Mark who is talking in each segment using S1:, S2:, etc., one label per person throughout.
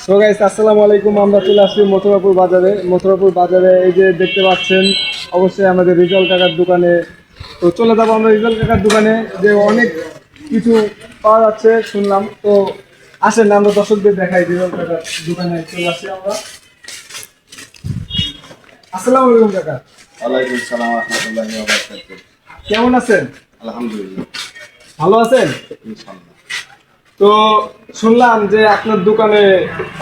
S1: So guys আসসালামু আলাইকুম। আমরা চলে আসছি মথুরাপুর বাজারে। মথুরাপুর বাজারে এই যে দেখতে পাচ্ছেন, অবশ্যই আমাদের রিজাল কাকার দোকানে। তো চলে যাবো আমরা রিজাল কাকার দোকানে, যে অনেক কিছু পাওয়া যাচ্ছে শুনলাম। তো আসেন আমরা দর্শকদের দেখাই রিজাল কাকার দোকানে চলে আসছি আমরা। আসসালামু আলাইকুম কাকা।
S2: ওয়ালাইকুম সালাম ওয়া রাহমাতুল্লাহি ওয়া বারাকাতুহু।
S1: কেমন আছেন?
S2: আলহামদুলিল্লাহ,
S1: ভালো আছেন?
S2: ইনশাআল্লাহ।
S1: তো শুনলাম যে আপনার দোকানে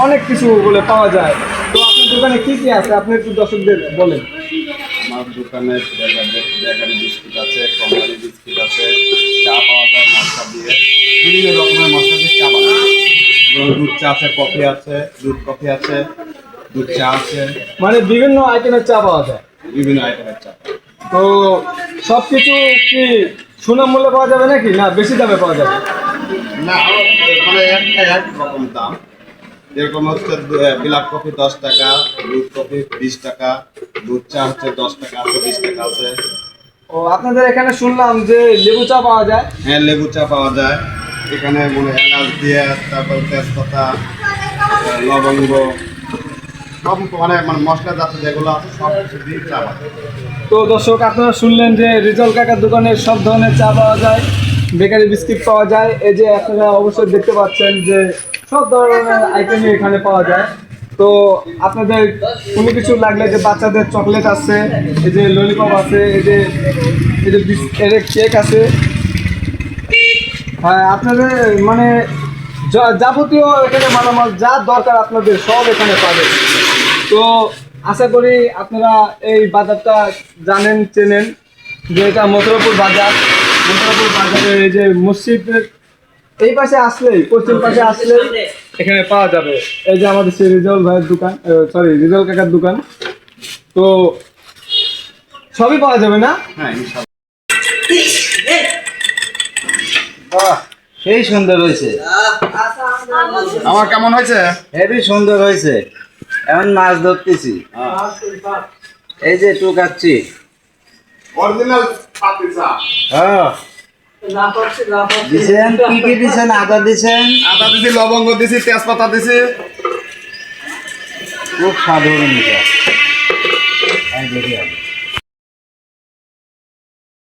S1: অনেক কিছু বলে পাওয়া যায়। তো আপনার দোকানে কি কি আছে আপনি একটু দর্শকদের বলেন।
S2: আমার দোকানে বেকারি বিস্কুট আছে, কোম্পানি বিস্কুট আছে, চা পাওয়া যায় মশলা দিয়ে, বিভিন্ন রকমের মশলা দিয়ে চা পাওয়া যায়। যেমন দুধ চা আছে, কফি আছে, দুধ কফি আছে, দুধ চা আছে,
S1: মানে বিভিন্ন আইটেমের চা পাওয়া যায়।
S2: বিভিন্ন আইটেমের চা।
S1: তো সব কিছু কি সুনাম মূল্যে পাওয়া যাবে নাকি না বেশি দামে পাওয়া যাবে?
S2: না, মানে একটা এক রকম দাম। যেরকম হচ্ছে ব্ল্যাক কফি 10 টাকা, দুধ কফি 20 টাকা, দুধ চা হচ্ছে 10 টাকা আছে, 20 টাকা আছে।
S1: ও আপনাদের এখানে শুনলাম যে লেবু চা পাওয়া যায়।
S2: হ্যাঁ, লেবু চা পাওয়া যায় এখানে, মানে এলাচ দিয়ে, তারপর তেজপাতা, লবঙ্গ, সব মানে মশলা জাতীয় যেগুলো আছে সব কিছু দিয়ে চা পাওয়া যায়।
S1: তো দর্শক আপনারা শুনলেন যে রিজাল কাকার দোকানে সব ধরনের চা পাওয়া যায়, বেকারি বিস্কিট পাওয়া যায়। এই যে আপনারা অবশ্যই দেখতে পাচ্ছেন যে সব ধরনের আইটেমই এখানে পাওয়া যায়। তো আপনাদের কোনো কিছু লাগলে, যে বাচ্চাদের চকলেট আছে, এই যে ললিপপ আছে, এই যে কেক আছে। হ্যাঁ, আপনাদের মানে যাবতীয় এখানে মালামাল যা দরকার আপনাদের সব এখানে পাবেন। তো আশা করি আপনারা এই বাজারটা জানেন, চেনেন, যে এটা মথুরাপুর বাজার। মথুরাপুর বাজারে এই যে মসজিদের এই পাশে আসলেই, পশ্চিম পাশে আসলেই এখানে পাওয়া যাবে। এই যে আমাদের সেই রিজাল ভাইয়ের দোকান, সরি রিজাল কাকার দোকান। তো সবই পাওয়া যাবে না?
S2: হ্যাঁ, ইনশাআল্লাহ।
S3: বাহ, সেই সুন্দর হয়েছে।
S2: আমার কেমন হয়েছে?
S3: হেবি সুন্দর হয়েছে। এখন মাছ ধরতেছি, এই যে টুকাচ্ছি।
S2: অরিজিনাল পাতি চা।
S3: হ্যাঁ, দিছেন কি কি দিছেন? আদা দিছেন,
S2: আদা দিছি, লবঙ্গ দিছি, তেজপাতা দিছি।
S3: খুব সাধারণ চা। এই দেখি